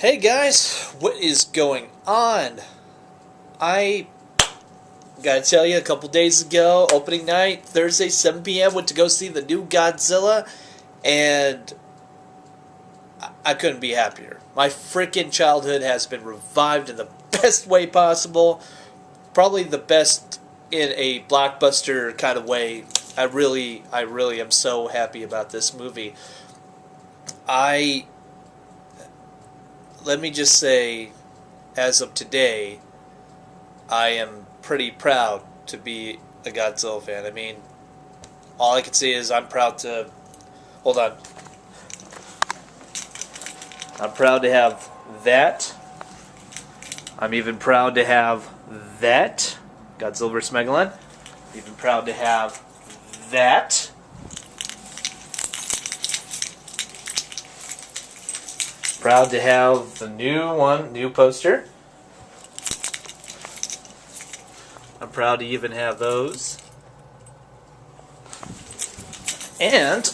Hey guys, what is going on? I gotta tell you, a couple days ago, opening night, Thursday, 7 p.m., went to go see the new Godzilla, and I couldn't be happier. My freaking childhood has been revived in the best way possible. Probably the best in a blockbuster kind of way. I really am so happy about this movie. Let me just say, as of today, I am pretty proud to be a Godzilla fan. I mean, all I can say is I'm proud to... Hold on. I'm proud to have that. I'm even proud to have that. Godzilla vs. Megalon. Even proud to have that. Proud to have the new poster. I'm proud to even have those. And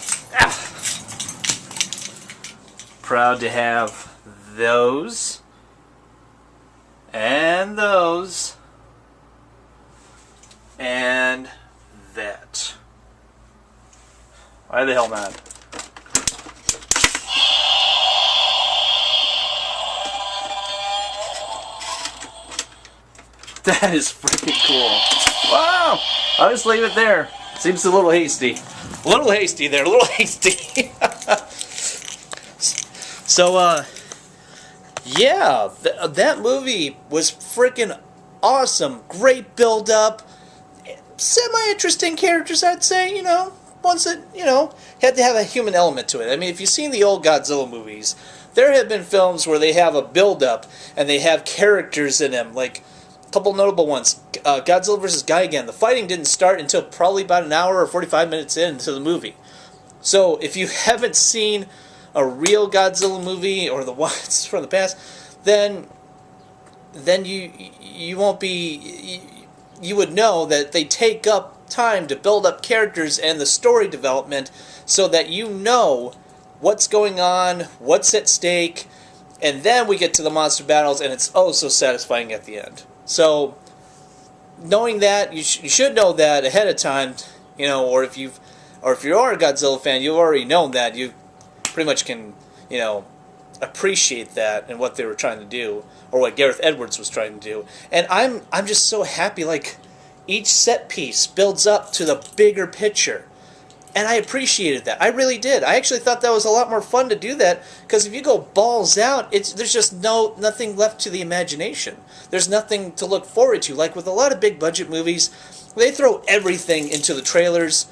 proud to have those. And those. And that. Why the hell not? That is freaking cool. Wow! I'll just leave it there. Seems a little hasty. A little hasty there, a little hasty. So, yeah, that movie was freaking awesome. Great build-up. Semi-interesting characters, I'd say, you know. Ones that, you know, had to have a human element to it. I mean, if you've seen the old Godzilla movies, there have been films where they have a build-up and they have characters in them, like... Couple notable ones. Godzilla vs. Gigan. The fighting didn't start until probably about an hour or 45 minutes into the movie. So if you haven't seen a real Godzilla movie or the ones from the past, then you won't be... You would know that they take up time to build up characters and the story development so that you know what's going on, what's at stake, and then we get to the monster battles and it's oh so satisfying at the end. So, knowing that, you should know that ahead of time, you know, or if you are a Godzilla fan, you've already known that. You pretty much can, you know, appreciate that and what they were trying to do, or what Gareth Edwards was trying to do. And I'm just so happy, like, each set piece builds up to the bigger picture. And I appreciated that. I really did. I actually thought that was a lot more fun to do that, because if you go balls out, there's just nothing left to the imagination. There's nothing to look forward to. Like with a lot of big budget movies, they throw everything into the trailers,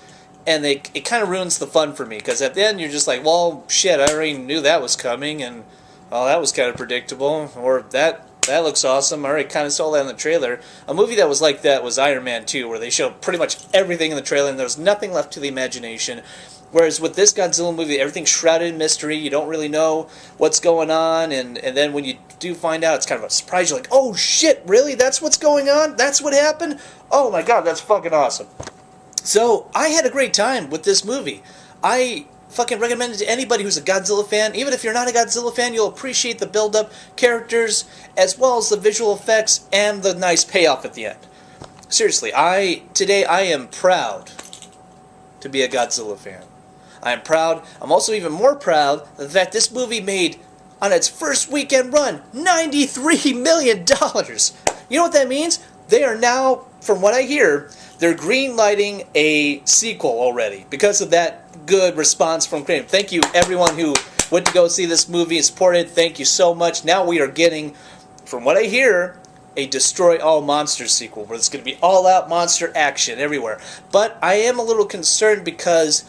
and it kind of ruins the fun for me, because at the end you're just like, well, shit, I already knew that was coming, and oh, that was kind of predictable, or that looks awesome. I already kind of saw that in the trailer. A movie that was like that was Iron Man 2, where they showed pretty much everything in the trailer, and there was nothing left to the imagination. Whereas with this Godzilla movie, everything's shrouded in mystery. You don't really know what's going on, and then when you do find out, it's kind of a surprise. You're like, oh shit, really? That's what's going on? That's what happened? Oh my god, that's fucking awesome. So, I had a great time with this movie. I fucking recommend it to anybody who's a Godzilla fan. Even if you're not a Godzilla fan, you'll appreciate the build-up, characters, as well as the visual effects and the nice payoff at the end. Seriously, today I am proud to be a Godzilla fan. I am proud. I'm also even more proud of the fact this movie made, on its first weekend run, $93 million. You know what that means? They are now, from what I hear, they're green-lighting a sequel already because of that good response from critics. Thank you, everyone who went to go see this movie and supported it. Thank you so much. Now we are getting, from what I hear, a Destroy All Monsters sequel, where it's going to be all-out monster action everywhere. But I am a little concerned because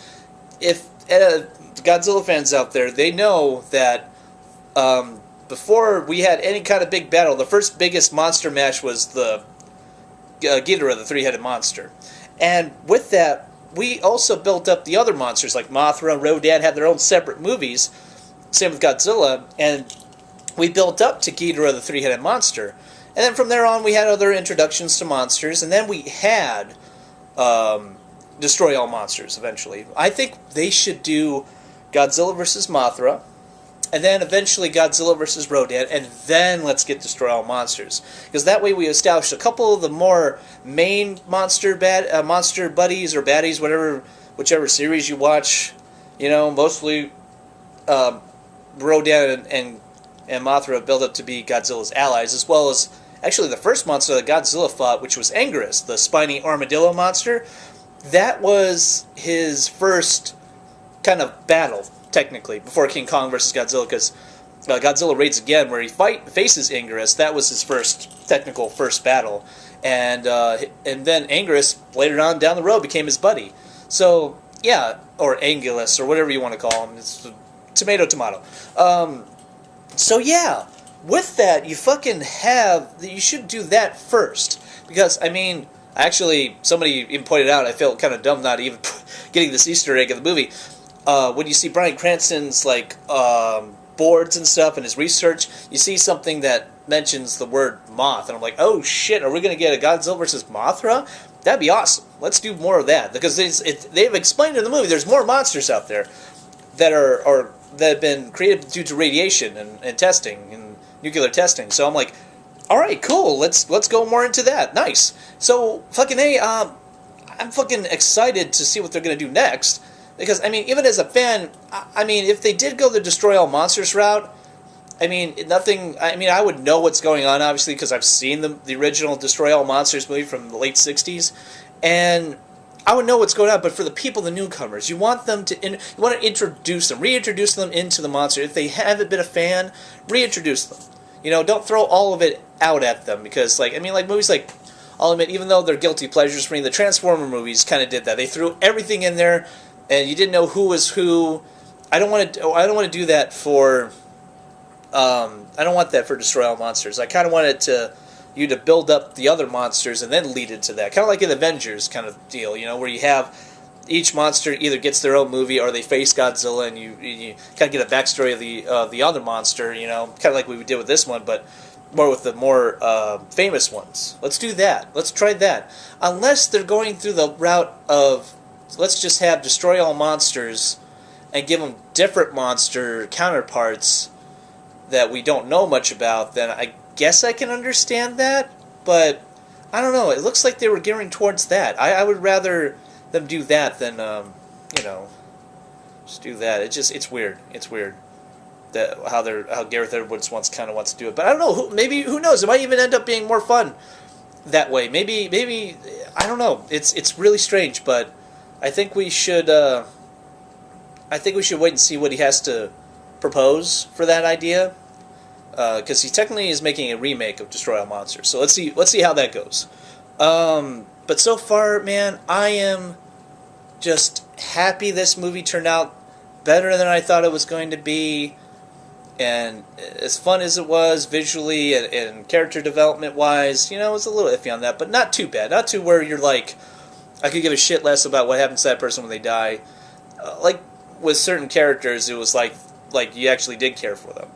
if Godzilla fans out there, they know that before we had any kind of big battle, the first biggest monster match was the Ghidorah, the three-headed monster. And with that, we also built up the other monsters, like Mothra and Rodan had their own separate movies. Same with Godzilla. And we built up to Ghidorah, the three-headed monster. And then from there on, we had other introductions to monsters. And then we had Destroy All Monsters, eventually. I think they should do Godzilla vs. Mothra. and then eventually Godzilla versus Rodan, and then let's get Destroy All Monsters. Because that way we establish a couple of the more main monster buddies or baddies, whichever series you watch. You know, mostly Rodan and Mothra build up to be Godzilla's allies, as well as actually the first monster that Godzilla fought, which was Anguirus, the spiny armadillo monster. That was his first kind of battle, technically, before King Kong versus Godzilla, because Godzilla Raids Again, where he faces Anguirus, that was his first battle, and then Anguirus later on down the road became his buddy. So yeah, or Angulus, or whatever you want to call him. It's tomato. So yeah, with that, you should do that first, because I mean, actually, somebody even pointed out, I felt kind of dumb not even getting this Easter egg in the movie. When you see Bryan Cranston's boards and stuff and his research, you see something that mentions the word moth, and I'm like, oh shit, are we going to get a Godzilla versus Mothra? That'd be awesome. Let's do more of that, because they've explained in the movie there's more monsters out there that that have been created due to radiation and testing and nuclear testing. So I'm like, all right, cool. Let's go more into that. Nice. So fucking A, I'm fucking excited to see what they're gonna do next. Because I mean, even as a fan, I mean, if they did go the Destroy All Monsters route, I mean, I would know what's going on, obviously, because I've seen the original Destroy All Monsters movie from the late '60s, and I would know what's going on. But for the people, the newcomers, you want to reintroduce them into the monster. If they haven't been a fan, reintroduce them. You know, don't throw all of it out at them, because movies like, I'll admit, even though they're guilty pleasures for me, the Transformer movies kind of did that. They threw everything in there, and you didn't know who was who. I don't want to do that for. I don't want that for Destroy All Monsters. I kind of want you to build up the other monsters and then lead into that. Kind of like an Avengers kind of deal, you know, where you have each monster either gets their own movie or they face Godzilla, and you kind of get a backstory of the other monster, you know, kind of like we did with this one, but more with the more famous ones. Let's do that. Let's try that. Unless they're going through the route of, let's just have Destroy All Monsters and give them different monster counterparts that we don't know much about, then I guess I can understand that, but I don't know. It looks like they were gearing towards that. I would rather them do that than, just do that. It's weird. It's weird that how Gareth Edwards wants to do it. But I don't know. Who knows? It might even end up being more fun that way. Maybe I don't know. It's really strange, but I think we should. I think we should wait and see what he has to propose for that idea, because he technically is making a remake of Destroy All Monsters. So let's see how that goes. But so far, man, I am just happy this movie turned out better than I thought it was going to be, and as fun as it was visually and character development wise, you know, it was a little iffy on that, but not too bad. Not to where you're like, I could give a shit less about what happens to that person when they die. Like with certain characters, it was like you actually did care for them.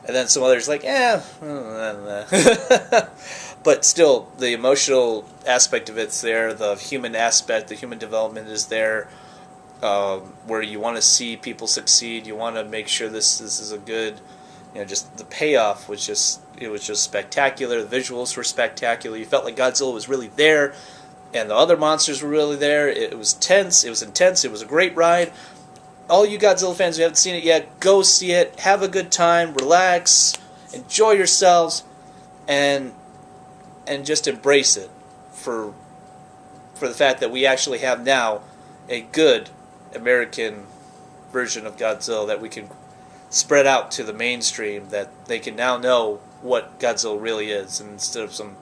And then some others like, but still, the emotional aspect of it's there, the human aspect, the human development is there, where you want to see people succeed, you want to make sure this is a good, you know, just the payoff was just spectacular, the visuals were spectacular, you felt like Godzilla was really there, and the other monsters were really there, it was tense, it was intense, it was a great ride. All you Godzilla fans who haven't seen it yet, go see it, have a good time, relax, enjoy yourselves, and just embrace it for the fact that we actually have now a good American version of Godzilla that we can spread out to the mainstream, that they can now know what Godzilla really is, and instead of some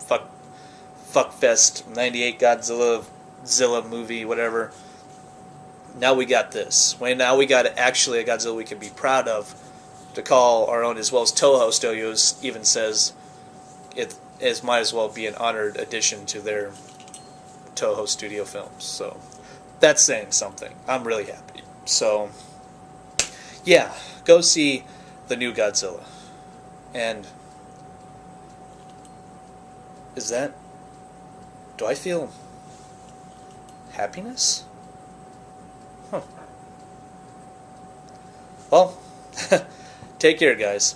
fuckfest 98 Godzilla movie, whatever. Now we got this. Now we got actually a Godzilla we can be proud of to call our own, as well as Toho Studios even says it might as well be an honored addition to their Toho Studio films. So that's saying something. I'm really happy. So yeah, go see the new Godzilla. And do I feel happiness? Well, Take care, guys.